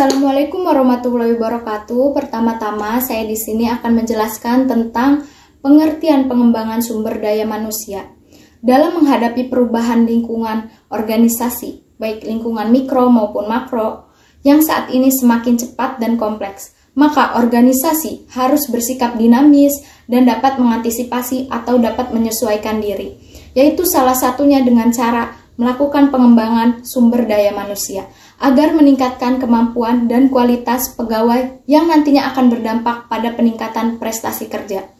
Assalamualaikum warahmatullahi wabarakatuh. Pertama-tama, saya di sini akan menjelaskan tentang pengertian pengembangan sumber daya manusia dalam menghadapi perubahan lingkungan organisasi, baik lingkungan mikro maupun makro, yang saat ini semakin cepat dan kompleks. Maka organisasi harus bersikap dinamis dan dapat mengantisipasi atau dapat menyesuaikan diri, yaitu salah satunya dengan cara melakukan pengembangan sumber daya manusia agar meningkatkan kemampuan dan kualitas pegawai yang nantinya akan berdampak pada peningkatan prestasi kerja.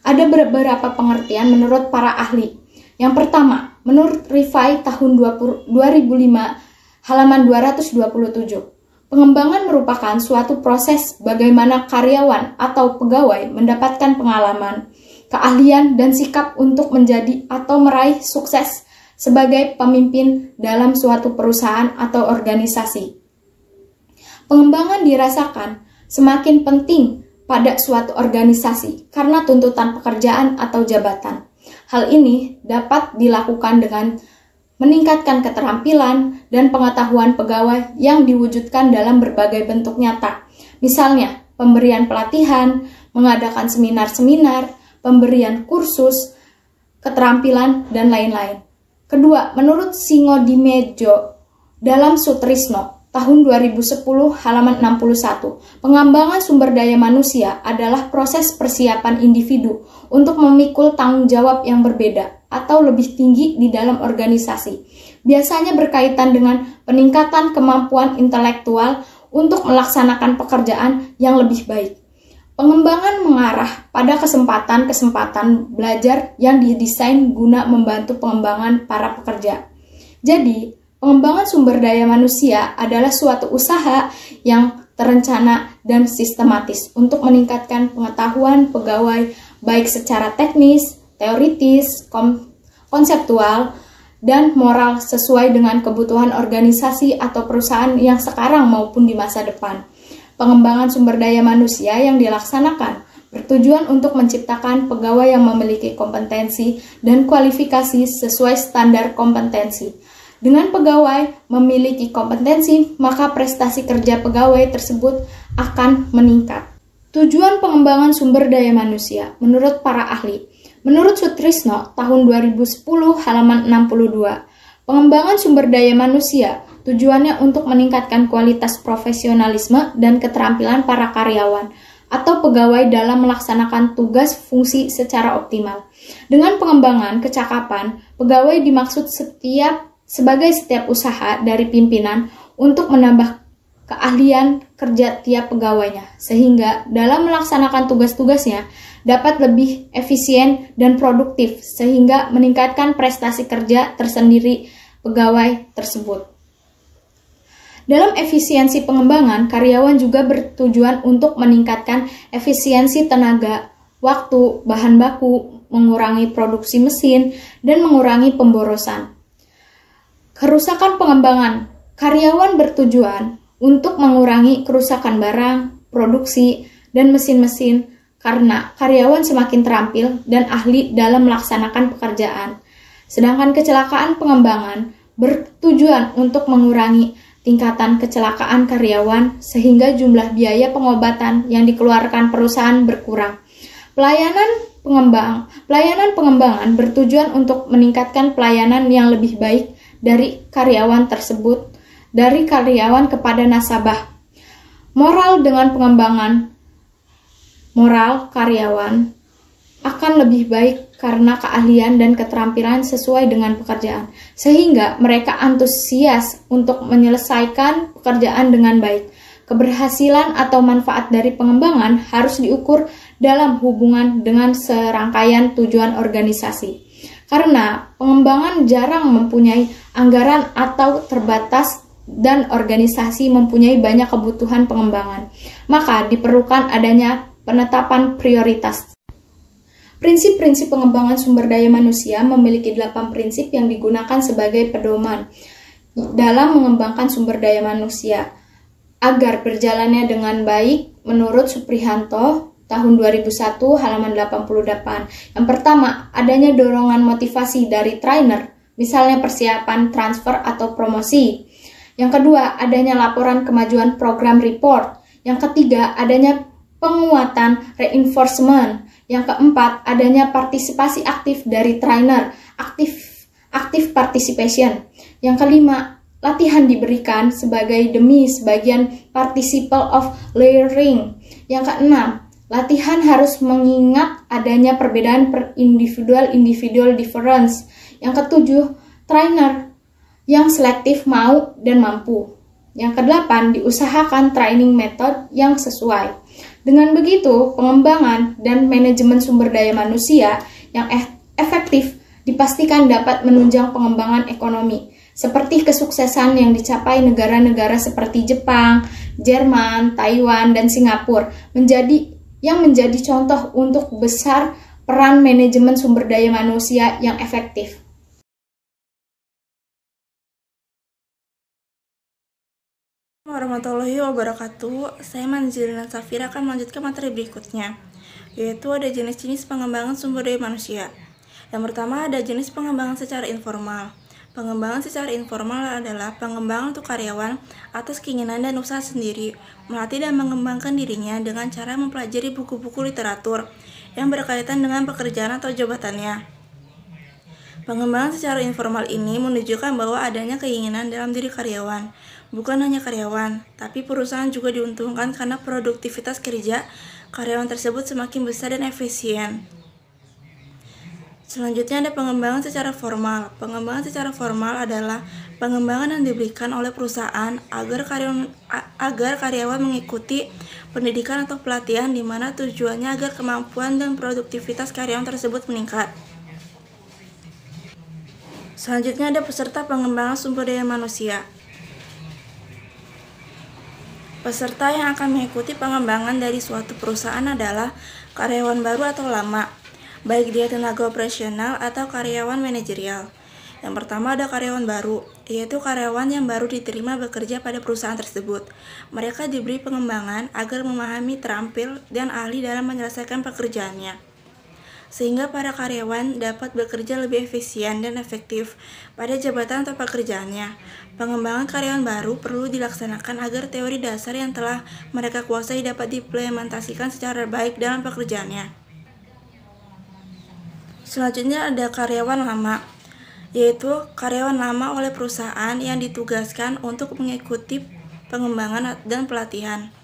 Ada beberapa pengertian menurut para ahli. Yang pertama, menurut Rifai tahun 2005 halaman 227, pengembangan merupakan suatu proses bagaimana karyawan atau pegawai mendapatkan pengalaman, keahlian, dan sikap untuk menjadi atau meraih sukses sebagai pemimpin dalam suatu perusahaan atau organisasi. Pengembangan dirasakan semakin penting pada suatu organisasi karena tuntutan pekerjaan atau jabatan. Hal ini dapat dilakukan dengan meningkatkan keterampilan dan pengetahuan pegawai yang diwujudkan dalam berbagai bentuk nyata. Misalnya, pemberian pelatihan, mengadakan seminar-seminar, pemberian kursus, keterampilan, dan lain-lain. Kedua, menurut Singodimedjo dalam Sutrisno tahun 2010 halaman 61, pengembangan sumber daya manusia adalah proses persiapan individu untuk memikul tanggung jawab yang berbeda atau lebih tinggi di dalam organisasi. Biasanya berkaitan dengan peningkatan kemampuan intelektual untuk melaksanakan pekerjaan yang lebih baik. Pengembangan mengarah pada kesempatan-kesempatan belajar yang didesain guna membantu pengembangan para pekerja. Jadi, pengembangan sumber daya manusia adalah suatu usaha yang terencana dan sistematis untuk meningkatkan pengetahuan pegawai baik secara teknis, teoritis, konseptual, dan moral sesuai dengan kebutuhan organisasi atau perusahaan yang sekarang maupun di masa depan. Pengembangan sumber daya manusia yang dilaksanakan bertujuan untuk menciptakan pegawai yang memiliki kompetensi dan kualifikasi sesuai standar kompetensi. Dengan pegawai memiliki kompetensi, maka prestasi kerja pegawai tersebut akan meningkat. Tujuan pengembangan sumber daya manusia menurut para ahli. Menurut Sutrisno tahun 2010 halaman 62, pengembangan sumber daya manusia tujuannya untuk meningkatkan kualitas profesionalisme dan keterampilan para karyawan atau pegawai dalam melaksanakan tugas fungsi secara optimal. Dengan pengembangan kecakapan, pegawai dimaksud sebagai setiap usaha dari pimpinan untuk menambah keahlian kerja tiap pegawainya, sehingga dalam melaksanakan tugas-tugasnya dapat lebih efisien dan produktif, sehingga meningkatkan prestasi kerja tersendiri pegawai tersebut. Dalam efisiensi pengembangan, karyawan juga bertujuan untuk meningkatkan efisiensi tenaga, waktu, bahan baku, mengurangi produksi mesin, dan mengurangi pemborosan. Kerusakan pengembangan, karyawan bertujuan untuk mengurangi kerusakan barang, produksi, dan mesin-mesin karena karyawan semakin terampil dan ahli dalam melaksanakan pekerjaan. Sedangkan kecelakaan pengembangan bertujuan untuk mengurangi tingkatan kecelakaan karyawan sehingga jumlah biaya pengobatan yang dikeluarkan perusahaan berkurang. Pelayanan pengembangan bertujuan untuk meningkatkan pelayanan yang lebih baik dari karyawan tersebut, dari karyawan kepada nasabah. Moral dengan pengembangan moral karyawan akan lebih baik karena keahlian dan keterampilan sesuai dengan pekerjaan, sehingga mereka antusias untuk menyelesaikan pekerjaan dengan baik. Keberhasilan atau manfaat dari pengembangan harus diukur dalam hubungan dengan serangkaian tujuan organisasi. Karena pengembangan jarang mempunyai anggaran atau terbatas dan organisasi mempunyai banyak kebutuhan pengembangan, maka diperlukan adanya penetapan prioritas. Prinsip-prinsip pengembangan sumber daya manusia memiliki 8 prinsip yang digunakan sebagai pedoman dalam mengembangkan sumber daya manusia agar berjalannya dengan baik menurut Suprihanto tahun 2001 halaman 88. Yang pertama, adanya dorongan motivasi dari trainer, misalnya persiapan transfer atau promosi. Yang kedua, adanya laporan kemajuan program report. Yang ketiga, adanya penguatan reinforcement. Yang keempat, adanya partisipasi aktif dari trainer, active participation. Yang kelima, latihan diberikan demi sebagian participle of learning. Yang keenam, latihan harus mengingat adanya perbedaan per individual difference. Yang ketujuh, trainer yang selektif mau dan mampu. Yang kedelapan, diusahakan training method yang sesuai. Dengan begitu, pengembangan dan manajemen sumber daya manusia yang efektif dipastikan dapat menunjang pengembangan ekonomi, seperti kesuksesan yang dicapai negara-negara seperti Jepang, Jerman, Taiwan, dan Singapura, menjadi contoh untuk besar peran manajemen sumber daya manusia yang efektif. Warahmatullahi wabarakatuh. Saya Manzilina Safira akan melanjutkan materi berikutnya, yaitu ada jenis-jenis pengembangan sumber daya manusia. Yang pertama ada jenis pengembangan secara informal. Pengembangan secara informal adalah pengembangan untuk karyawan atas keinginan dan usaha sendiri, melatih dan mengembangkan dirinya dengan cara mempelajari buku-buku literatur yang berkaitan dengan pekerjaan atau jabatannya. Pengembangan secara informal ini menunjukkan bahwa adanya keinginan dalam diri karyawan. Bukan hanya karyawan, tapi perusahaan juga diuntungkan karena produktivitas kerja karyawan tersebut semakin besar dan efisien. Selanjutnya ada pengembangan secara formal. Pengembangan secara formal adalah pengembangan yang diberikan oleh perusahaan agar karyawan mengikuti pendidikan atau pelatihan di mana tujuannya agar kemampuan dan produktivitas karyawan tersebut meningkat. Selanjutnya ada peserta pengembangan sumber daya manusia. Peserta yang akan mengikuti pengembangan dari suatu perusahaan adalah karyawan baru atau lama, baik dia tenaga operasional atau karyawan manajerial. Yang pertama ada karyawan baru, yaitu karyawan yang baru diterima bekerja pada perusahaan tersebut. Mereka diberi pengembangan agar memahami, terampil, dan ahli dalam menyelesaikan pekerjaannya, sehingga para karyawan dapat bekerja lebih efisien dan efektif pada jabatan atau pekerjaannya. Pengembangan karyawan baru perlu dilaksanakan agar teori dasar yang telah mereka kuasai dapat diimplementasikan secara baik dalam pekerjaannya. Selanjutnya ada karyawan lama, yaitu karyawan lama oleh perusahaan yang ditugaskan untuk mengikuti pengembangan dan pelatihan.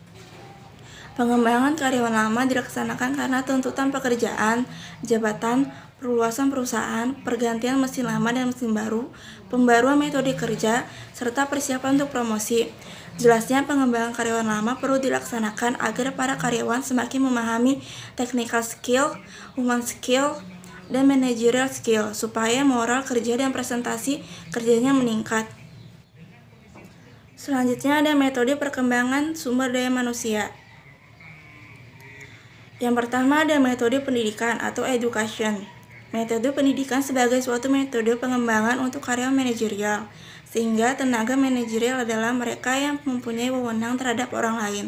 Pengembangan karyawan lama dilaksanakan karena tuntutan pekerjaan, jabatan, perluasan perusahaan, pergantian mesin lama dan mesin baru, pembaruan metode kerja, serta persiapan untuk promosi. Jelasnya, pengembangan karyawan lama perlu dilaksanakan agar para karyawan semakin memahami technical skill, human skill, dan managerial skill, supaya moral kerja dan presentasi kerjanya meningkat. Selanjutnya ada metode perkembangan sumber daya manusia. Yang pertama ada metode pendidikan atau education. Metode pendidikan sebagai suatu metode pengembangan untuk karyawan manajerial, sehingga tenaga manajerial adalah mereka yang mempunyai wewenang terhadap orang lain.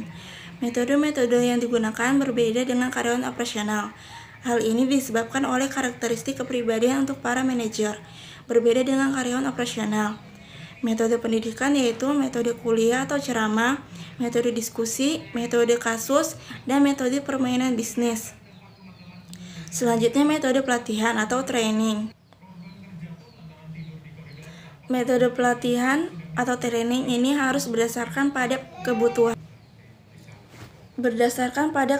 Metode-metode yang digunakan berbeda dengan karyawan operasional. Hal ini disebabkan oleh karakteristik kepribadian untuk para manajer, berbeda dengan karyawan operasional. Metode pendidikan yaitu metode kuliah atau ceramah, metode diskusi, metode kasus, dan metode permainan bisnis. Selanjutnya metode pelatihan atau training. Metode pelatihan atau training ini harus berdasarkan pada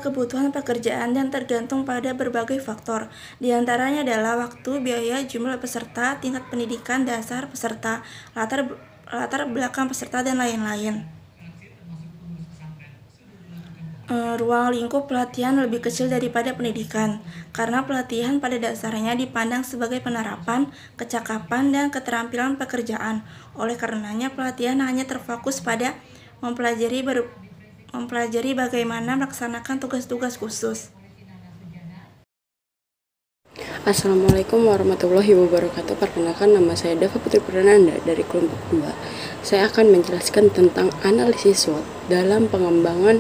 kebutuhan pekerjaan dan tergantung pada berbagai faktor. Di antaranya adalah waktu, biaya, jumlah peserta, tingkat pendidikan dasar peserta, latar belakang peserta, dan lain-lain. Ruang lingkup pelatihan lebih kecil daripada pendidikan, karena pelatihan pada dasarnya dipandang sebagai penerapan, kecakapan, dan keterampilan pekerjaan. Oleh karenanya, pelatihan hanya terfokus pada mempelajari bagaimana melaksanakan tugas-tugas khusus. Assalamualaikum warahmatullahi wabarakatuh. Perkenalkan, nama saya Dava Putri Prananda dari kelompok 2. Saya akan menjelaskan tentang analisis SWOT dalam pengembangan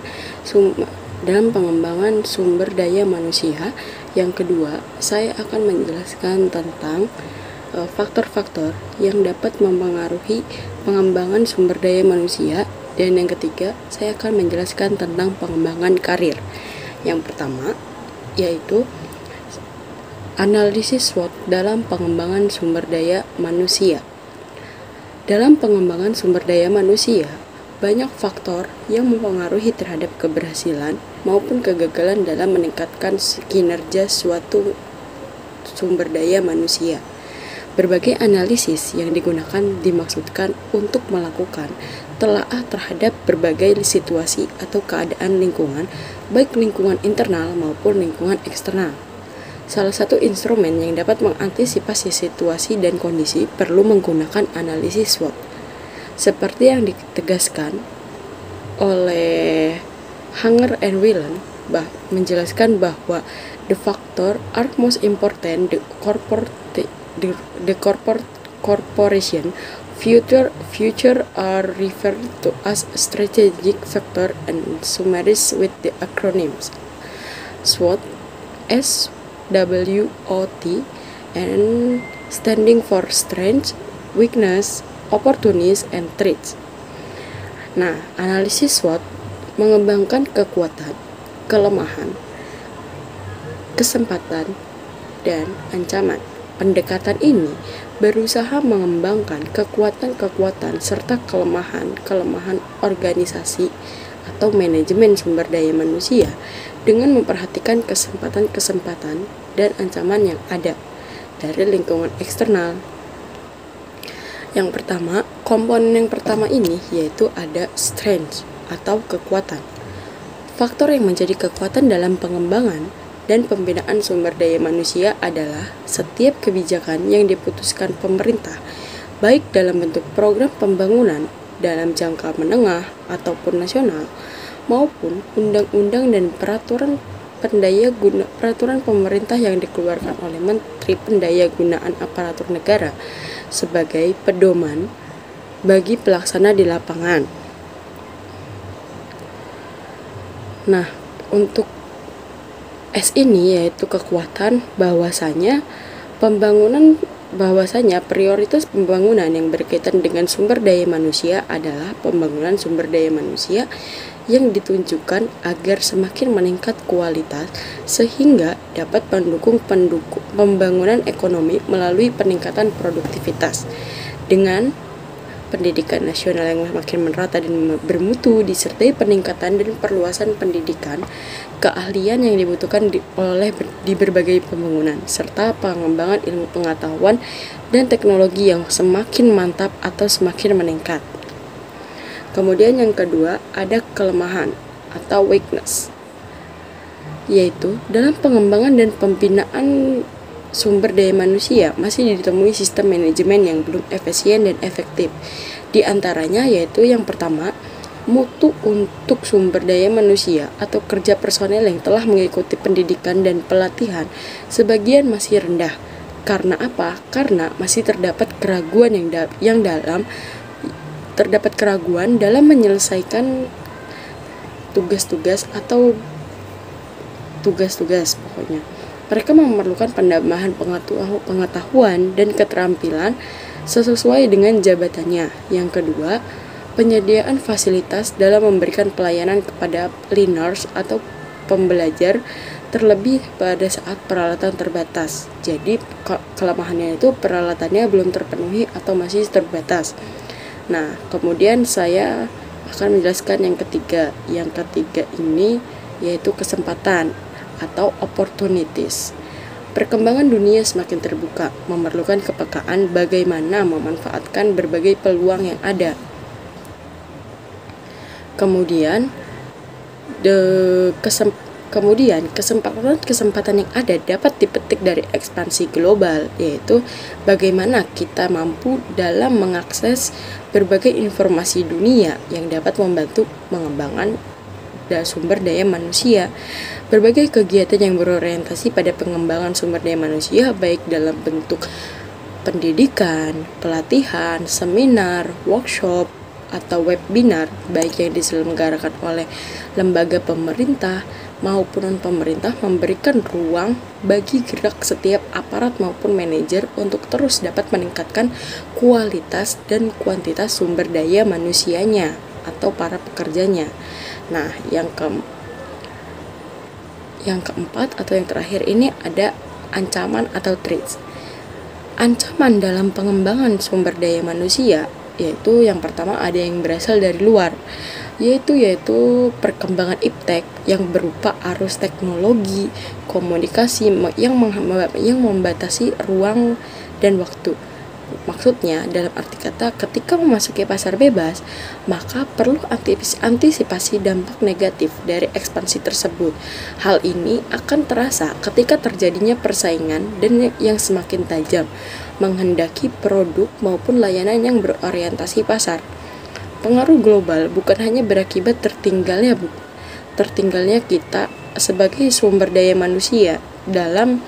sumber daya manusia. Yang kedua, saya akan menjelaskan tentang faktor-faktor yang dapat mempengaruhi pengembangan sumber daya manusia. Dan yang ketiga, saya akan menjelaskan tentang pengembangan karir. Yang pertama yaitu analisis SWOT dalam pengembangan sumber daya manusia. Dalam pengembangan sumber daya manusia, banyak faktor yang mempengaruhi terhadap keberhasilan maupun kegagalan dalam meningkatkan kinerja suatu sumber daya manusia. Berbagai analisis yang digunakan dimaksudkan untuk melakukan telaah terhadap berbagai situasi atau keadaan lingkungan, baik lingkungan internal maupun lingkungan eksternal. Salah satu instrumen yang dapat mengantisipasi situasi dan kondisi perlu menggunakan analisis SWOT. Seperti yang ditegaskan oleh Hanger and Whelan, menjelaskan bahwa the factor are most important the corporation future are referred to as strategic factor and summarized with the acronyms SWOT, SWOT, and standing for strengths, weakness, opportunities, and threats. Nah, analisis SWOT mengembangkan kekuatan, kelemahan, kesempatan, dan ancaman. Pendekatan ini berusaha mengembangkan kekuatan-kekuatan serta kelemahan organisasi atau manajemen sumber daya manusia dengan memperhatikan kesempatan-kesempatan dan ancaman yang ada dari lingkungan eksternal. Yang pertama, komponen yang pertama ini yaitu ada strength atau kekuatan. Faktor yang menjadi kekuatan dalam pengembangan dan pembinaan sumber daya manusia adalah setiap kebijakan yang diputuskan pemerintah, baik dalam bentuk program pembangunan dalam jangka menengah ataupun nasional, maupun undang-undang dan peraturan pemerintah yang dikeluarkan oleh Menteri Pendayagunaan Aparatur Negara sebagai pedoman bagi pelaksana di lapangan. Nah, untuk S ini yaitu kekuatan, bahwasanya prioritas pembangunan yang berkaitan dengan sumber daya manusia adalah pembangunan sumber daya manusia yang ditunjukkan agar semakin meningkat kualitas sehingga dapat mendukung pembangunan ekonomi melalui peningkatan produktivitas dengan pendidikan nasional yang makin merata dan bermutu, disertai peningkatan dan perluasan pendidikan, keahlian yang dibutuhkan di berbagai pembangunan, serta pengembangan ilmu pengetahuan dan teknologi yang semakin mantap atau semakin meningkat. Kemudian yang kedua ada kelemahan atau weakness, yaitu dalam pengembangan dan pembinaan sumber daya manusia masih ditemui sistem manajemen yang belum efisien dan efektif. Di antaranya yaitu yang pertama, mutu untuk sumber daya manusia atau kerja personel yang telah mengikuti pendidikan dan pelatihan sebagian masih rendah. Karena apa? Karena masih terdapat keraguan dalam menyelesaikan tugas-tugas pokoknya. Mereka memerlukan penambahan pengetahuan dan keterampilan sesuai dengan jabatannya. Yang kedua, penyediaan fasilitas dalam memberikan pelayanan kepada learners atau pembelajar, terlebih pada saat peralatan terbatas. Jadi kelemahannya itu peralatannya belum terpenuhi atau masih terbatas. Nah, kemudian saya akan menjelaskan yang ketiga. Yang ketiga ini yaitu kesempatan atau opportunities. Perkembangan dunia semakin terbuka, memerlukan kepekaan bagaimana memanfaatkan berbagai peluang yang ada. Kemudian kesempatan yang ada dapat dipetik dari ekspansi global, yaitu bagaimana kita mampu dalam mengakses berbagai informasi dunia yang dapat membantu mengembangkan sumber daya manusia. Berbagai kegiatan yang berorientasi pada pengembangan sumber daya manusia baik dalam bentuk pendidikan, pelatihan, seminar, workshop, atau webinar baik yang diselenggarakan oleh lembaga pemerintah maupun pemerintah memberikan ruang bagi gerak setiap aparat maupun manajer untuk terus dapat meningkatkan kualitas dan kuantitas sumber daya manusianya atau para pekerjanya. Nah, yang keempat atau yang terakhir ini ada ancaman atau threats. Ancaman dalam pengembangan sumber daya manusia yaitu yang pertama ada yang berasal dari luar, yaitu perkembangan iptek yang berupa arus teknologi, komunikasi yang membatasi ruang dan waktu. Maksudnya dalam arti kata ketika memasuki pasar bebas, maka perlu antisipasi dampak negatif dari ekspansi tersebut. Hal ini akan terasa ketika terjadinya persaingan dan yang semakin tajam menghendaki produk maupun layanan yang berorientasi pasar. Pengaruh global bukan hanya berakibat tertinggalnya kita sebagai sumber daya manusia dalam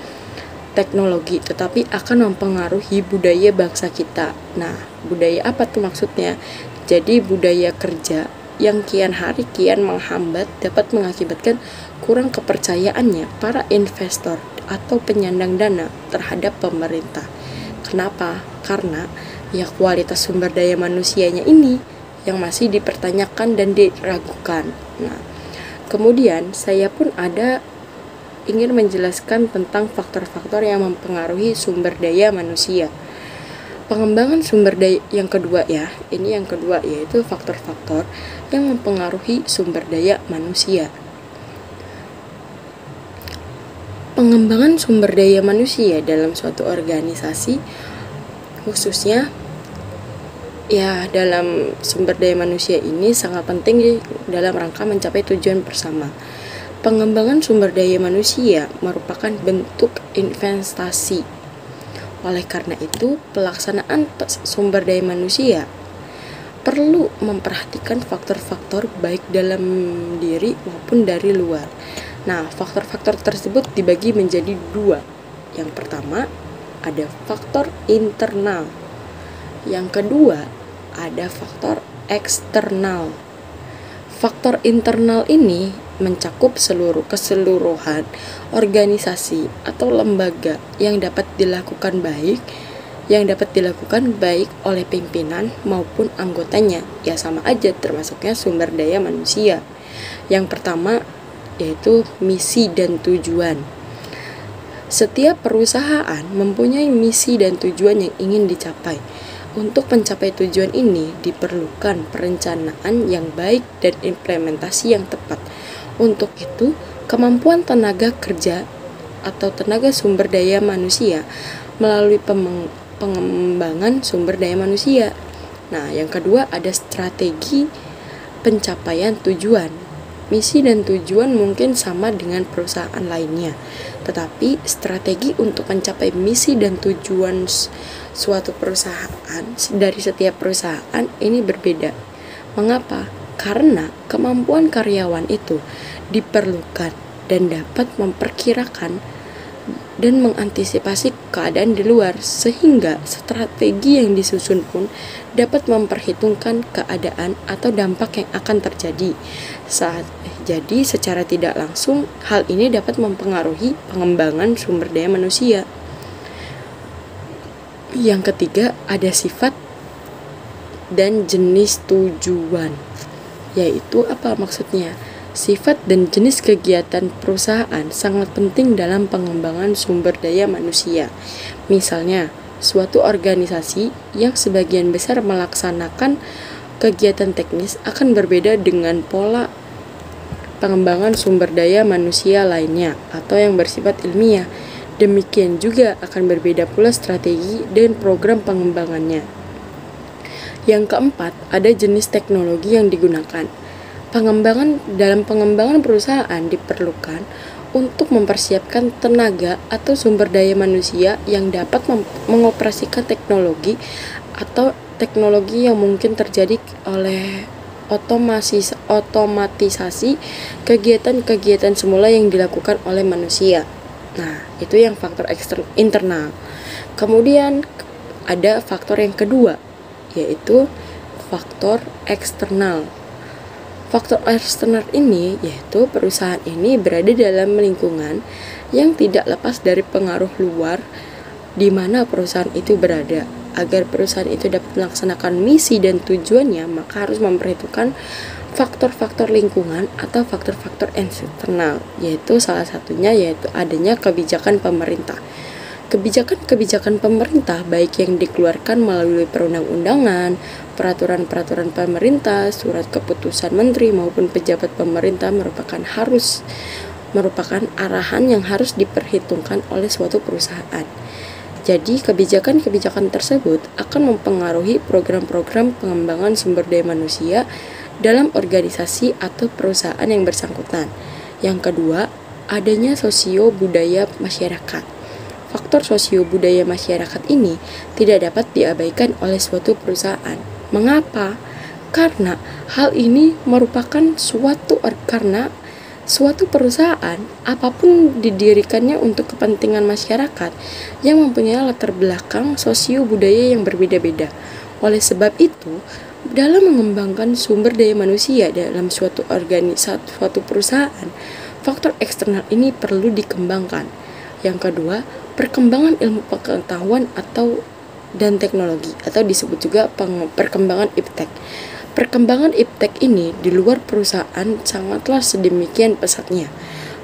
teknologi, tetapi akan mempengaruhi budaya bangsa kita. Nah, budaya apa tuh maksudnya? Jadi budaya kerja yang kian hari kian menghambat dapat mengakibatkan kurang kepercayaannya para investor atau penyandang dana terhadap pemerintah. Kenapa? Karena kualitas sumber daya manusianya ini yang masih dipertanyakan dan diragukan. Nah, kemudian saya pun ingin menjelaskan tentang faktor-faktor yang mempengaruhi sumber daya manusia. Pengembangan sumber daya yang kedua yaitu faktor-faktor yang mempengaruhi sumber daya manusia. Pengembangan sumber daya manusia dalam suatu organisasi, khususnya dalam sumber daya manusia ini sangat penting dalam rangka mencapai tujuan bersama. Pengembangan sumber daya manusia merupakan bentuk investasi. Oleh karena itu, pelaksanaan sumber daya manusia perlu memperhatikan faktor-faktor baik dalam diri maupun dari luar. Nah, faktor-faktor tersebut dibagi menjadi dua. Yang pertama, ada faktor internal. Yang kedua, ada faktor eksternal. Faktor internal ini mencakup keseluruhan organisasi atau lembaga yang dapat dilakukan baik oleh pimpinan maupun anggotanya. Ya sama aja termasuknya sumber daya manusia. Yang pertama yaitu misi dan tujuan. Setiap perusahaan mempunyai misi dan tujuan yang ingin dicapai. Untuk mencapai tujuan ini diperlukan perencanaan yang baik dan implementasi yang tepat. Untuk itu, kemampuan tenaga kerja atau tenaga sumber daya manusia melalui pengembangan sumber daya manusia. Nah, yang kedua ada strategi pencapaian tujuan. Misi dan tujuan mungkin sama dengan perusahaan lainnya, tetapi strategi untuk mencapai misi dan tujuan suatu perusahaan dari setiap perusahaan ini berbeda. Mengapa? Karena kemampuan karyawan itu diperlukan dan dapat memperkirakan dan mengantisipasi keadaan di luar, sehingga strategi yang disusun pun dapat memperhitungkan keadaan atau dampak yang akan terjadi. Jadi secara tidak langsung hal ini dapat mempengaruhi pengembangan sumber daya manusia. Yang ketiga ada sifat dan jenis tujuan. Yaitu apa maksudnya? Sifat dan jenis kegiatan perusahaan sangat penting dalam pengembangan sumber daya manusia. Misalnya, suatu organisasi yang sebagian besar melaksanakan kegiatan teknis akan berbeda dengan pola pengembangan sumber daya manusia lainnya atau yang bersifat ilmiah. Demikian juga akan berbeda pula strategi dan program pengembangannya. Yang keempat, ada jenis teknologi yang digunakan. Dalam pengembangan perusahaan diperlukan untuk mempersiapkan tenaga atau sumber daya manusia yang dapat mengoperasikan teknologi atau teknologi yang mungkin terjadi oleh otomatisasi kegiatan-kegiatan semula yang dilakukan oleh manusia. Nah, itu yang faktor internal. Kemudian ada faktor yang kedua, yaitu faktor eksternal. Faktor eksternal ini yaitu perusahaan ini berada dalam lingkungan yang tidak lepas dari pengaruh luar di mana perusahaan itu berada. Agar perusahaan itu dapat melaksanakan misi dan tujuannya, maka harus memperhitungkan faktor-faktor lingkungan atau faktor-faktor eksternal, yaitu salah satunya yaitu adanya kebijakan pemerintah. Kebijakan-kebijakan pemerintah baik yang dikeluarkan melalui perundang-undangan, peraturan-peraturan pemerintah, surat keputusan menteri maupun pejabat pemerintah merupakan arahan yang harus diperhitungkan oleh suatu perusahaan. Jadi, kebijakan-kebijakan tersebut akan mempengaruhi program-program pengembangan sumber daya manusia dalam organisasi atau perusahaan yang bersangkutan. Yang kedua, adanya sosio-budaya masyarakat. Faktor sosio-budaya masyarakat ini tidak dapat diabaikan oleh suatu perusahaan. Mengapa? Karena hal ini merupakan karena suatu perusahaan apapun didirikannya untuk kepentingan masyarakat yang mempunyai latar belakang sosio-budaya yang berbeda-beda. Oleh sebab itu, dalam mengembangkan sumber daya manusia dalam suatu perusahaan, faktor eksternal ini perlu dikembangkan. Yang kedua, perkembangan ilmu pengetahuan dan teknologi atau disebut juga perkembangan iptek. Perkembangan iptek ini di luar perusahaan sangatlah sedemikian pesatnya.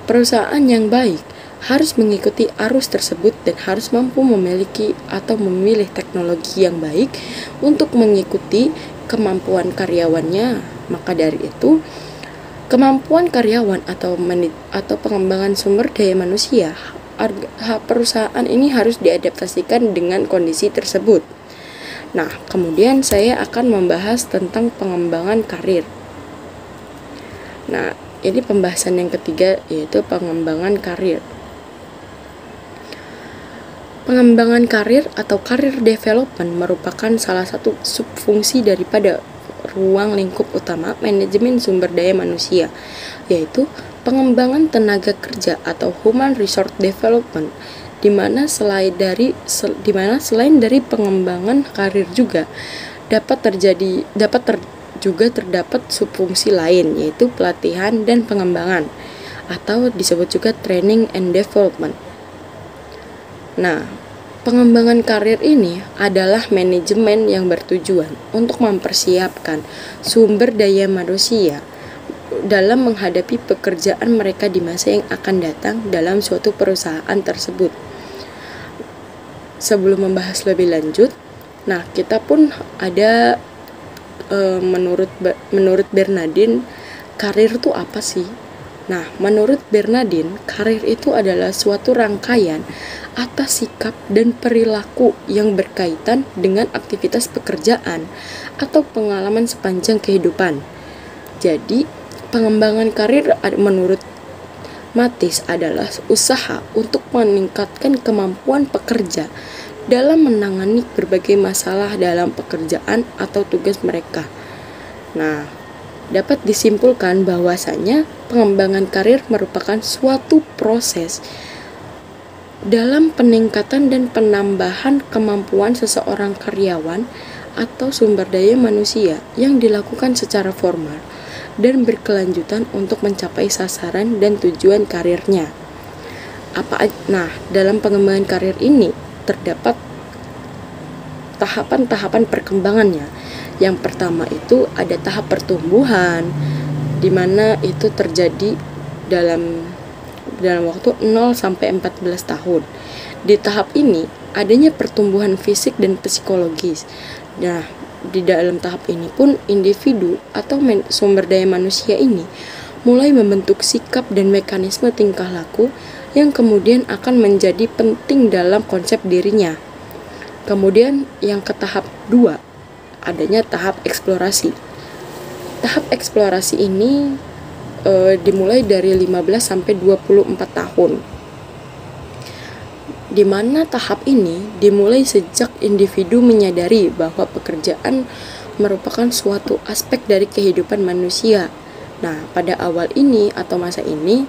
Perusahaan yang baik harus mengikuti arus tersebut dan harus mampu memiliki atau memilih teknologi yang baik untuk mengikuti kemampuan karyawannya. Maka dari itu, kemampuan karyawan atau pengembangan sumber daya manusia perusahaan ini harus diadaptasikan dengan kondisi tersebut. Nah, kemudian saya akan membahas tentang pengembangan karir. Nah, ini pembahasan yang ketiga yaitu pengembangan karir. Pengembangan karir atau career development merupakan salah satu subfungsi daripada ruang lingkup utama manajemen sumber daya manusia, yaitu pengembangan tenaga kerja atau human resource development, di mana selain dari pengembangan karir juga terdapat subfungsi lain, yaitu pelatihan dan pengembangan atau disebut juga training and development. Nah, pengembangan karir ini adalah manajemen yang bertujuan untuk mempersiapkan sumber daya manusia dalam menghadapi pekerjaan mereka di masa yang akan datang dalam suatu perusahaan tersebut. Sebelum membahas lebih lanjut, nah kita pun ada menurut Bernardin, karir itu apa sih? Nah, menurut Bernardin, karir itu adalah suatu rangkaian atas sikap dan perilaku yang berkaitan dengan aktivitas pekerjaan atau pengalaman sepanjang kehidupan. Jadi, pengembangan karir menurut Matis adalah usaha untuk meningkatkan kemampuan pekerja dalam menangani berbagai masalah dalam pekerjaan atau tugas mereka. Nah, dapat disimpulkan bahwasanya pengembangan karir merupakan suatu proses dalam peningkatan dan penambahan kemampuan seseorang karyawan atau sumber daya manusia yang dilakukan secara formal dan berkelanjutan untuk mencapai sasaran dan tujuan karirnya. Nah, dalam pengembangan karir ini terdapat tahapan-tahapan perkembangannya. Yang pertama itu ada tahap pertumbuhan, di mana itu terjadi dalam waktu 0 sampai 14 tahun. Di tahap ini adanya pertumbuhan fisik dan psikologis. Nah, di dalam tahap ini pun individu atau sumber daya manusia ini mulai membentuk sikap dan mekanisme tingkah laku yang kemudian akan menjadi penting dalam konsep dirinya. Kemudian yang ke tahap 2, adanya tahap eksplorasi. Tahap eksplorasi ini dimulai dari 15 sampai 24 tahun. Di mana tahap ini dimulai sejak individu menyadari bahwa pekerjaan merupakan suatu aspek dari kehidupan manusia. Nah, pada awal ini atau masa ini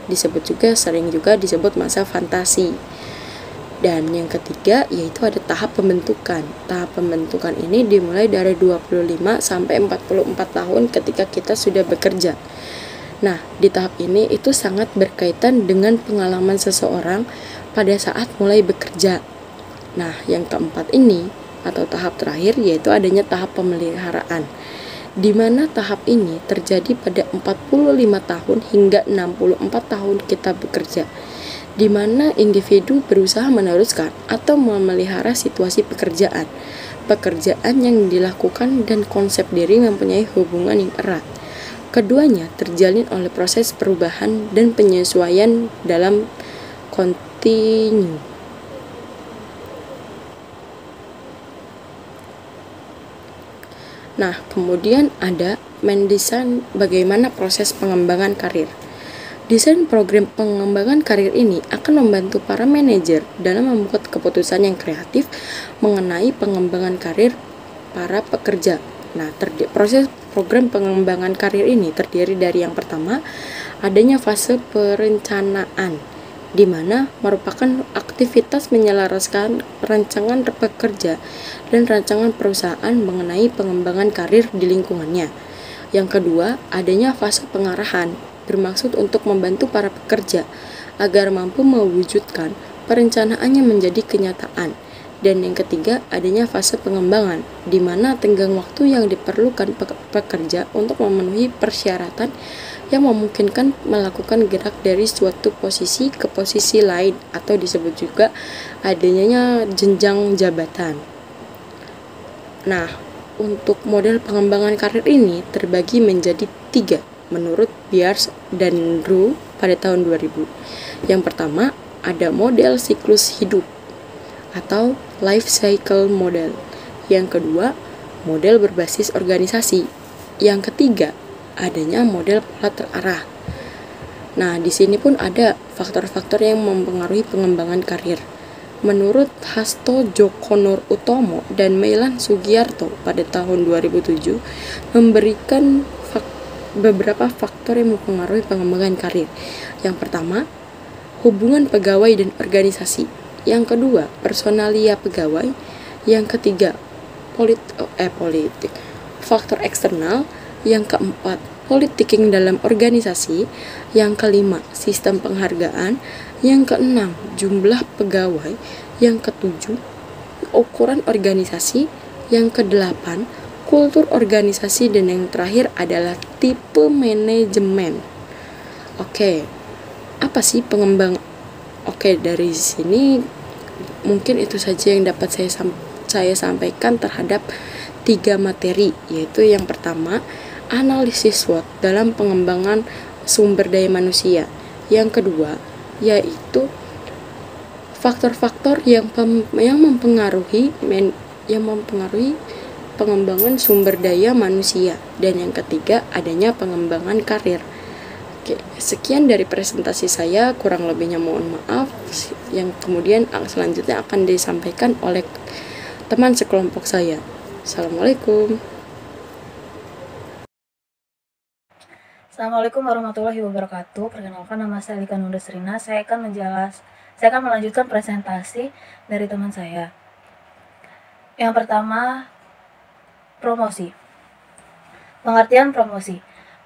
sering juga disebut masa fantasi. Dan yang ketiga yaitu ada tahap pembentukan. Tahap pembentukan ini dimulai dari 25 sampai 44 tahun ketika kita sudah bekerja. Nah, di tahap ini itu sangat berkaitan dengan pengalaman seseorang pada saat mulai bekerja. Nah, yang keempat ini atau tahap terakhir yaitu adanya tahap pemeliharaan, di mana tahap ini terjadi pada 45 tahun hingga 64 tahun kita bekerja, di mana individu berusaha meneruskan atau memelihara situasi pekerjaan yang dilakukan dan konsep diri mempunyai hubungan yang erat. Keduanya terjalin oleh proses perubahan dan penyesuaian dalam kontinu. Nah, kemudian ada mendesain bagaimana proses pengembangan karir. Desain program pengembangan karir ini akan membantu para manajer dalam membuat keputusan yang kreatif mengenai pengembangan karir para pekerja. Nah, proses program pengembangan karir ini terdiri dari yang pertama, adanya fase perencanaan, di mana merupakan aktivitas menyelaraskan rancangan pekerja dan rancangan perusahaan mengenai pengembangan karir di lingkungannya. Yang kedua, adanya fase pengarahan, bermaksud untuk membantu para pekerja agar mampu mewujudkan perencanaannya menjadi kenyataan. Dan yang ketiga, adanya fase pengembangan, di mana tenggang waktu yang diperlukan pekerja untuk memenuhi persyaratan yang memungkinkan melakukan gerak dari suatu posisi ke posisi lain, atau disebut juga adanya jenjang jabatan. Nah, untuk model pengembangan karir ini terbagi menjadi 3 menurut Biars dan Roux pada tahun 2000. Yang pertama, ada model siklus hidup atau life cycle model. Yang kedua, model berbasis organisasi. Yang ketiga, adanya model pola terarah. Nah, di sini pun ada faktor-faktor yang mempengaruhi pengembangan karir. Menurut Hasto Djoko Nur Utomo dan Meilan Sugiarto pada tahun 2007 memberikan beberapa faktor yang mempengaruhi pengembangan karir. Yang pertama, hubungan pegawai dan organisasi. Yang kedua, personalia pegawai. Yang ketiga, politik. Faktor eksternal. Yang keempat, politicking dalam organisasi. Yang kelima, sistem penghargaan. Yang keenam, jumlah pegawai. Yang ketujuh, ukuran organisasi. Yang kedelapan, kultur organisasi. Dan yang terakhir adalah tipe manajemen. Oke, apa sih pengembang? Oke, dari sini mungkin itu saja yang dapat saya sampaikan terhadap 3 materi, yaitu yang pertama, analisis SWOT dalam pengembangan sumber daya manusia. Yang kedua, yaitu faktor-faktor yang mempengaruhi pengembangan sumber daya manusia. Dan yang ketiga, adanya pengembangan karir. Oke, sekian dari presentasi saya, kurang lebihnya mohon maaf. Yang kemudian selanjutnya akan disampaikan oleh teman sekelompok saya. Assalamualaikum. Assalamualaikum warahmatullahi wabarakatuh. Perkenalkan, nama saya Lika Nundesrina. Saya akan melanjutkan presentasi dari teman saya. Yang pertama, promosi. Pengertian promosi.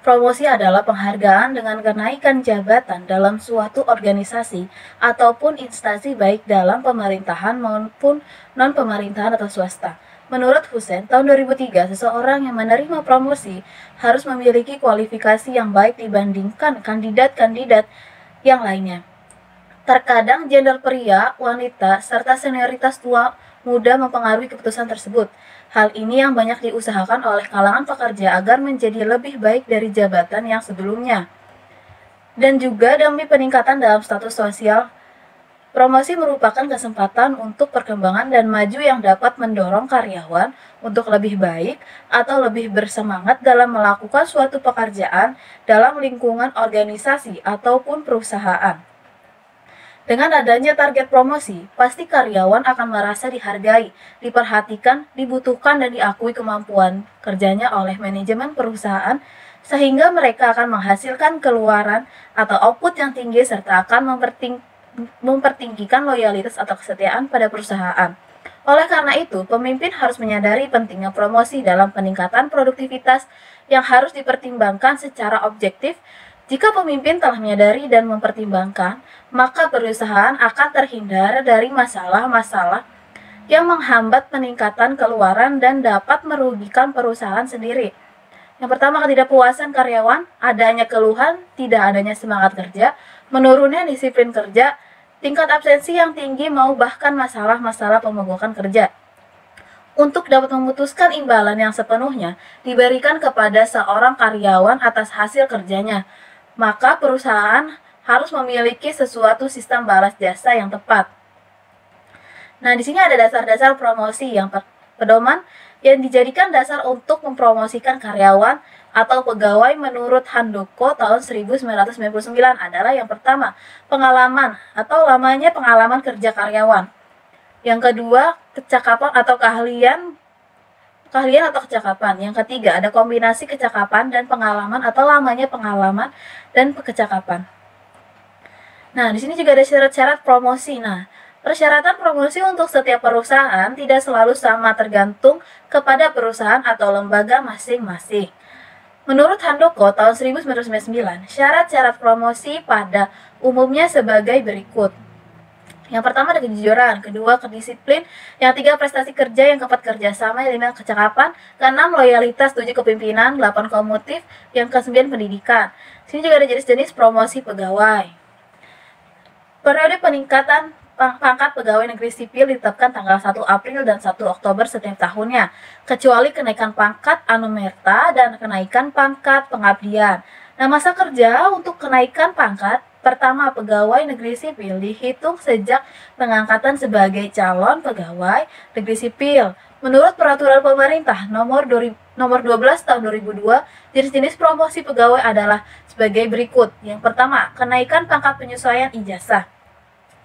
Promosi adalah penghargaan dengan kenaikan jabatan dalam suatu organisasi ataupun instansi baik dalam pemerintahan maupun non-pemerintahan atau swasta. Menurut Hussein, tahun 2003, seseorang yang menerima promosi harus memiliki kualifikasi yang baik dibandingkan kandidat-kandidat yang lainnya. Terkadang gender pria, wanita, serta senioritas tua muda mempengaruhi keputusan tersebut. Hal ini yang banyak diusahakan oleh kalangan pekerja agar menjadi lebih baik dari jabatan yang sebelumnya. Dan juga demi peningkatan dalam status sosial, promosi merupakan kesempatan untuk perkembangan dan maju yang dapat mendorong karyawan untuk lebih baik atau lebih bersemangat dalam melakukan suatu pekerjaan dalam lingkungan organisasi ataupun perusahaan. Dengan adanya target promosi, pasti karyawan akan merasa dihargai, diperhatikan, dibutuhkan, dan diakui kemampuan kerjanya oleh manajemen perusahaan, sehingga mereka akan menghasilkan keluaran atau output yang tinggi serta akan mempertinggikan loyalitas atau kesetiaan pada perusahaan. Oleh karena itu, pemimpin harus menyadari pentingnya promosi dalam peningkatan produktivitas yang harus dipertimbangkan secara objektif. Jika pemimpin telah menyadari dan mempertimbangkan, maka perusahaan akan terhindar dari masalah-masalah yang menghambat peningkatan keluaran dan dapat merugikan perusahaan sendiri. Yang pertama, ketidakpuasan karyawan, adanya keluhan, tidak adanya semangat kerja, menurunnya disiplin kerja, tingkat absensi yang tinggi mau bahkan masalah-masalah pemogokan kerja. Untuk dapat memutuskan imbalan yang sepenuhnya diberikan kepada seorang karyawan atas hasil kerjanya, maka perusahaan harus memiliki sesuatu sistem balas jasa yang tepat. Nah, di sini ada dasar-dasar promosi yang pedoman yang dijadikan dasar untuk mempromosikan karyawan atau pegawai menurut Handoko tahun 1999 adalah yang pertama, pengalaman atau lamanya pengalaman kerja karyawan. Yang kedua, kecakapan atau keahlian atau kecakapan. Yang ketiga, ada kombinasi kecakapan dan pengalaman atau lamanya pengalaman dan kecakapan. Nah, di sini juga ada syarat-syarat promosi. Nah, persyaratan promosi untuk setiap perusahaan tidak selalu sama, tergantung kepada perusahaan atau lembaga masing-masing. Menurut Handoko tahun 1999, syarat-syarat promosi pada umumnya sebagai berikut. Yang pertama ada kejujuran, kedua kedisiplin, yang tiga prestasi kerja, yang keempat kerjasama, yang lima kecakapan, keenam loyalitas, tujuh kepimpinan, 8 komotif, yang kesembilan pendidikan. Sini juga ada jenis-jenis promosi pegawai. Periode peningkatan pangkat pegawai negeri sipil ditetapkan tanggal 1 April dan 1 Oktober setiap tahunnya, kecuali kenaikan pangkat anumerta dan kenaikan pangkat pengabdian. Nah, masa kerja untuk kenaikan pangkat pertama pegawai negeri sipil dihitung sejak pengangkatan sebagai calon pegawai negeri sipil. Menurut peraturan pemerintah nomor 12 tahun 2002, jenis-jenis promosi pegawai adalah sebagai berikut. Yang pertama, kenaikan pangkat penyesuaian ijazah.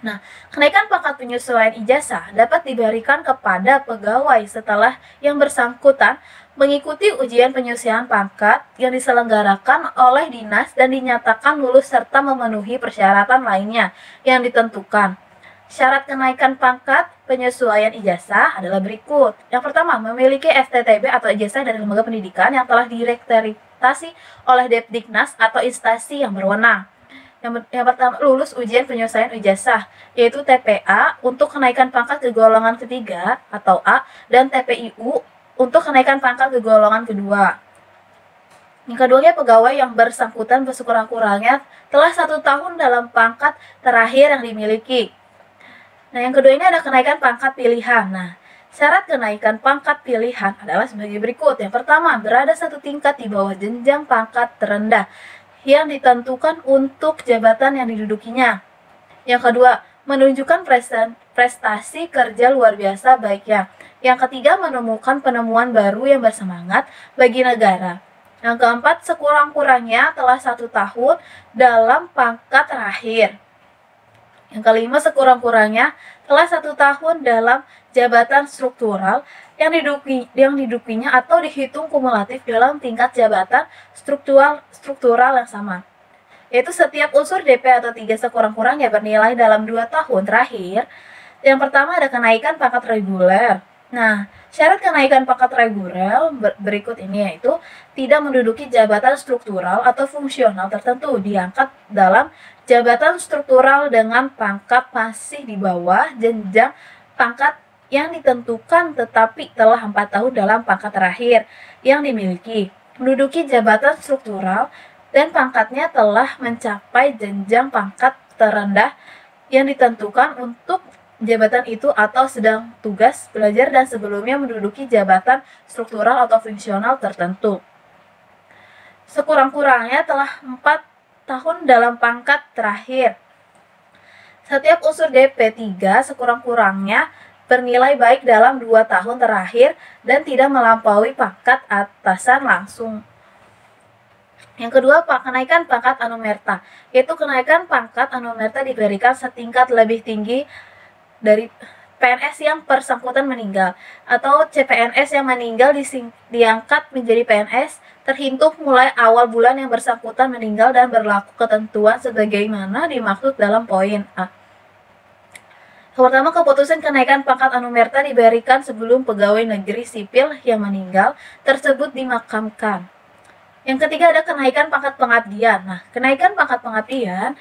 Nah, kenaikan pangkat penyesuaian ijazah dapat diberikan kepada pegawai setelah yang bersangkutan mengikuti ujian penyesuaian pangkat yang diselenggarakan oleh dinas dan dinyatakan lulus serta memenuhi persyaratan lainnya yang ditentukan. Syarat kenaikan pangkat penyesuaian ijazah adalah berikut. Yang pertama, memiliki STTB atau ijazah dari lembaga pendidikan yang telah diakreditasi oleh Depdiknas atau instansi yang berwenang. Yang pertama, lulus ujian penyelesaian ijazah, yaitu TPA untuk kenaikan pangkat ke golongan ketiga atau A, dan TPIU untuk kenaikan pangkat ke golongan kedua. Yang keduanya, pegawai yang bersangkutan sekurang-kurangnya telah 1 tahun dalam pangkat terakhir yang dimiliki. Nah, yang kedua ini ada kenaikan pangkat pilihan. Nah, syarat kenaikan pangkat pilihan adalah sebagai berikut. Yang pertama, berada 1 tingkat di bawah jenjang pangkat terendah yang ditentukan untuk jabatan yang didudukinya. Yang kedua, menunjukkan prestasi kerja luar biasa baiknya. Yang ketiga, menemukan penemuan baru yang bersemangat bagi negara. Yang keempat, sekurang-kurangnya telah 1 tahun dalam pangkat terakhir. Yang kelima, sekurang-kurangnya telah 1 tahun dalam jabatan struktural yang didudukinya atau dihitung kumulatif dalam tingkat jabatan struktural yang sama. Yaitu setiap unsur DP atau 3 sekurang-kurangnya bernilai dalam 2 tahun terakhir. Yang pertama ada kenaikan pangkat reguler. Nah, syarat kenaikan pangkat reguler berikut ini yaitu tidak menduduki jabatan struktural atau fungsional tertentu, diangkat dalam jabatan struktural dengan pangkat masih di bawah jenjang pangkat yang ditentukan tetapi telah 4 tahun dalam pangkat terakhir yang dimiliki, menduduki jabatan struktural dan pangkatnya telah mencapai jenjang pangkat terendah yang ditentukan untuk jabatan itu atau sedang tugas belajar dan sebelumnya menduduki jabatan struktural atau fungsional tertentu. Sekurang-kurangnya telah 4 tahun dalam pangkat terakhir. Setiap unsur DP3 sekurang-kurangnya bernilai baik dalam 2 tahun terakhir dan tidak melampaui pangkat atasan langsung. Yang kedua, kenaikan pangkat anumerta, yaitu kenaikan pangkat anumerta diberikan setingkat lebih tinggi dari PNS yang bersangkutan meninggal atau CPNS yang meninggal diangkat menjadi PNS terhitung mulai awal bulan yang bersangkutan meninggal dan berlaku ketentuan sebagaimana dimaksud dalam poin A. Yang pertama, keputusan kenaikan pangkat anumerta diberikan sebelum pegawai negeri sipil yang meninggal tersebut dimakamkan. Yang ketiga ada kenaikan pangkat pengabdian. Nah, kenaikan pangkat pengabdian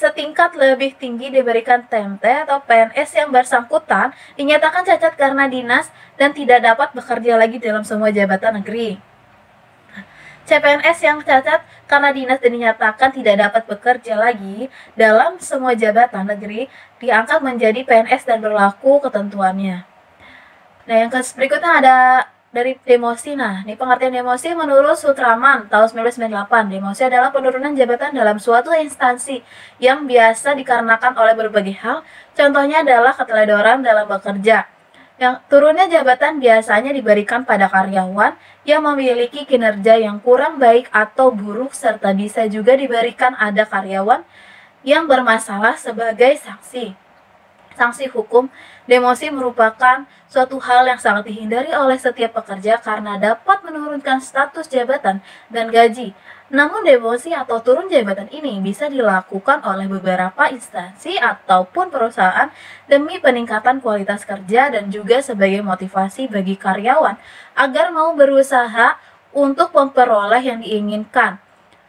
setingkat lebih tinggi diberikan TMT atau PNS yang bersangkutan dinyatakan cacat karena dinas dan tidak dapat bekerja lagi dalam semua jabatan negeri. CPNS yang cacat karena dinas dan dinyatakan tidak dapat bekerja lagi dalam semua jabatan negeri diangkat menjadi PNS dan berlaku ketentuannya. Nah, yang berikutnya ada dari demosi. Nah, ini pengertian demosi menurut Sutraman tahun 1998. Demosi adalah penurunan jabatan dalam suatu instansi yang biasa dikarenakan oleh berbagai hal. Contohnya adalah keteledoran dalam bekerja. Yang turunnya jabatan biasanya diberikan pada karyawan yang memiliki kinerja yang kurang baik atau buruk, serta bisa juga diberikan ada karyawan yang bermasalah sebagai sanksi. Sanksi hukum. Demosi merupakan suatu hal yang sangat dihindari oleh setiap pekerja karena dapat menurunkan status jabatan dan gaji. Namun demosi atau turun jabatan ini bisa dilakukan oleh beberapa instansi ataupun perusahaan demi peningkatan kualitas kerja dan juga sebagai motivasi bagi karyawan agar mau berusaha untuk memperoleh yang diinginkan.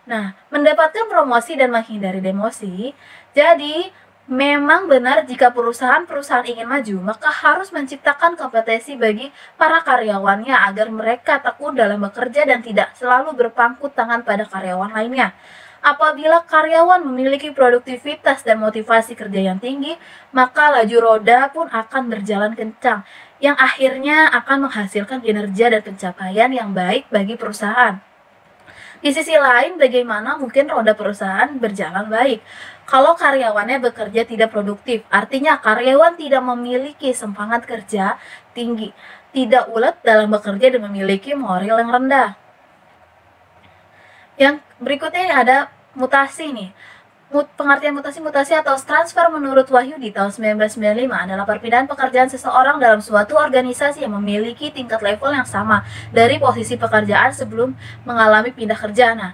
Nah, mendapatkan promosi dan menghindari demosi. Jadi, memang benar jika perusahaan-perusahaan ingin maju, maka harus menciptakan kompetensi bagi para karyawannya agar mereka tekun dalam bekerja dan tidak selalu berpangku tangan pada karyawan lainnya. Apabila karyawan memiliki produktivitas dan motivasi kerja yang tinggi, maka laju roda pun akan berjalan kencang, yang akhirnya akan menghasilkan kinerja dan pencapaian yang baik bagi perusahaan. Di sisi lain, bagaimana mungkin roda perusahaan berjalan baik kalau karyawannya bekerja tidak produktif? Artinya karyawan tidak memiliki semangat kerja tinggi, tidak ulet dalam bekerja dan memiliki moral yang rendah. Yang berikutnya ada mutasi nih. Pengertian mutasi atau transfer menurut Wahyudi tahun 1995 adalah perpindahan pekerjaan seseorang dalam suatu organisasi yang memiliki tingkat level yang sama dari posisi pekerjaan sebelum mengalami pindah kerja. Nah,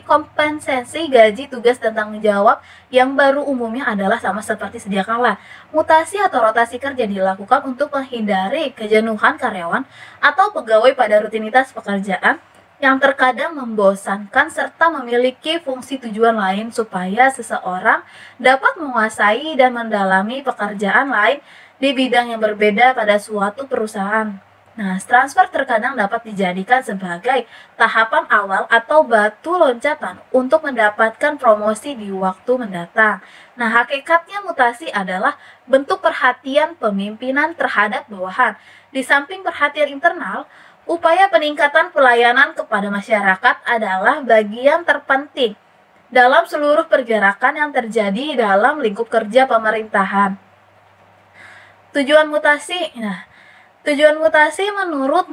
kompensasi gaji, tugas, dan tanggung jawab yang baru umumnya adalah sama seperti sedia kala. Mutasi atau rotasi kerja dilakukan untuk menghindari kejenuhan karyawan atau pegawai pada rutinitas pekerjaan yang terkadang membosankan serta memiliki fungsi tujuan lain supaya seseorang dapat menguasai dan mendalami pekerjaan lain di bidang yang berbeda pada suatu perusahaan. Nah, transfer terkadang dapat dijadikan sebagai tahapan awal atau batu loncatan untuk mendapatkan promosi di waktu mendatang. Nah, hakikatnya mutasi adalah bentuk perhatian pemimpinan terhadap bawahan. Di samping perhatian internal, upaya peningkatan pelayanan kepada masyarakat adalah bagian terpenting dalam seluruh pergerakan yang terjadi dalam lingkup kerja pemerintahan. Tujuan mutasi menurut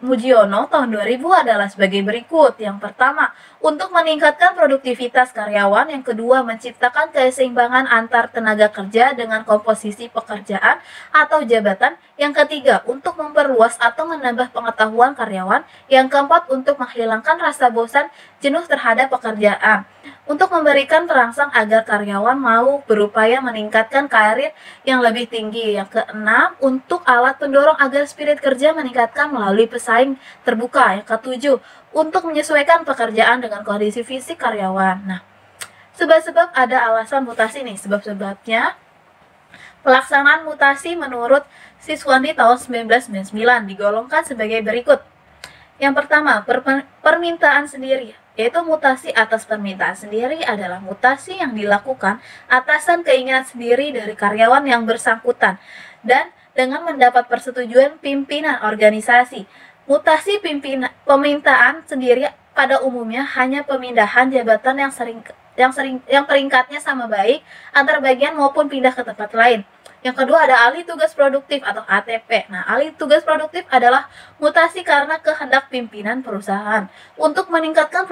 Mujiono tahun 2000 adalah sebagai berikut. Yang pertama, untuk meningkatkan produktivitas karyawan. Yang kedua, menciptakan keseimbangan antar tenaga kerja dengan komposisi pekerjaan atau jabatan. Yang ketiga, untuk memperluas atau menambah pengetahuan karyawan. Yang keempat, untuk menghilangkan rasa bosan jenuh terhadap pekerjaan. Untuk memberikan perangsang agar karyawan mau berupaya meningkatkan karir yang lebih tinggi. Yang keenam, untuk alat pendorong agar spirit kerja meningkatkan melalui pesaing terbuka. Yang ketujuh, untuk menyesuaikan pekerjaan dengan kondisi fisik karyawan. Nah, sebab-sebab ada alasan mutasi nih. Sebab-sebabnya, pelaksanaan mutasi menurut Siswandi tahun 1999 digolongkan sebagai berikut. Yang pertama, permintaan sendiri, yaitu mutasi atas permintaan sendiri adalah mutasi yang dilakukan atasan keinginan sendiri dari karyawan yang bersangkutan dan dengan mendapat persetujuan pimpinan organisasi. Mutasi permintaan sendiri pada umumnya hanya pemindahan jabatan yang peringkatnya sama baik antar bagian maupun pindah ke tempat lain. Yang kedua ada alih tugas produktif atau ATP. Nah, alih tugas produktif adalah mutasi karena kehendak pimpinan perusahaan untuk meningkatkan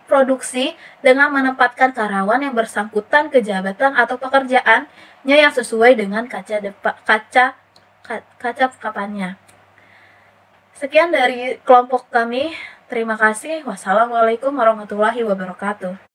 produksi dengan menempatkan karyawan yang bersangkutan ke jabatan atau pekerjaannya yang sesuai dengan kaca kapannya. Sekian dari kelompok kami. Terima kasih. Wassalamualaikum warahmatullahi wabarakatuh.